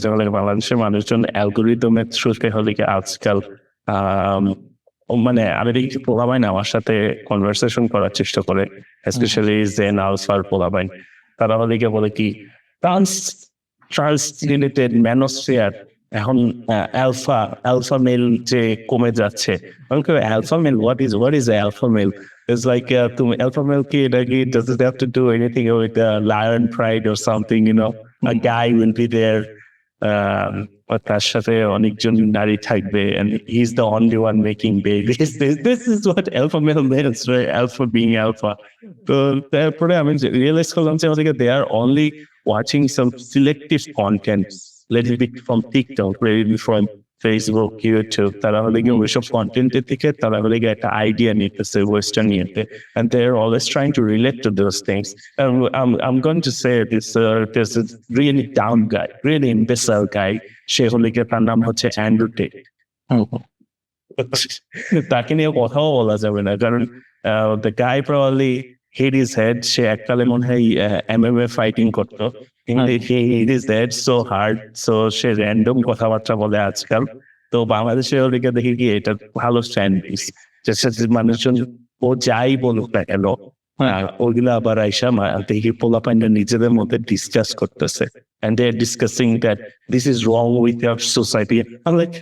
যেমন বাংলাদেশের মানুষজন অ্যালগোরিদমের থ্রুতে হলে কি আজকাল মানে আমি দেখি পোলাবাইন আমার সাথে কনভারসেশন করার চেষ্টা করে, স্পেশালি জেন আলফার পোলাবাইন। তারা হলে কি বলে কি ট্রান্স রিলেটেড ম্যানোস্ফিয়ার এখন অ্যালফা মেল যে কমে যাচ্ছে। Alpha male what is alpha male? It's like তুমি alpha male কি এটা কি does it have to do anything with lion pride or something, you know? A guy will be there, তার সাথে অনেকজন নারী থাকবে and he's the only one making babies. This is what alpha male means, right? Alpha being alpha. তো তারপরে আমি realise করলাম যে they are only watching some selective content, let it be from TikTok, let it be from Facebook, YouTube. তারা হলে গিয়ে ওইসব কন্টেন্টের থেকে তারা হলে গিয়ে একটা আইডিয়া নিতেছে ওয়েস্টার্ন ইয়েতে, and they're always trying to relate to those things. And I'm going to say this really down guy, really imbecile guy. সে হলে গিয়ে তার নাম হচ্ছে অ্যান্ড্রু টেট। তাকে নিয়ে কথাও বলা যাবে না, কারণ the guy probably hit his head. সে এককালে মনে হয় MMA ফাইটিং করতো, কিন্তু he hit his head so hard, so say random কথাবার্তা বলে আজকাল। তো বাংলাদেশে ওদিকে দেখি কি এটা ভালো ফ্যান বেস, মানুষজন ও যাই বলুক না কেন ওগুলো আবার আইসা দেখি পোলাপাইনরা নিজেদের মধ্যে ডিসকাস করতেছে, and they're discussing that this is wrong with your society. I'm like,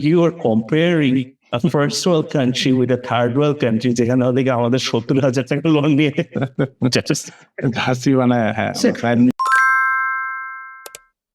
you are comparing a first world country with a third world country যেখানে ওদিকে আমাদের 70,000 টাকা লোন নিয়ে হাসি বানায়, হ্যাঁ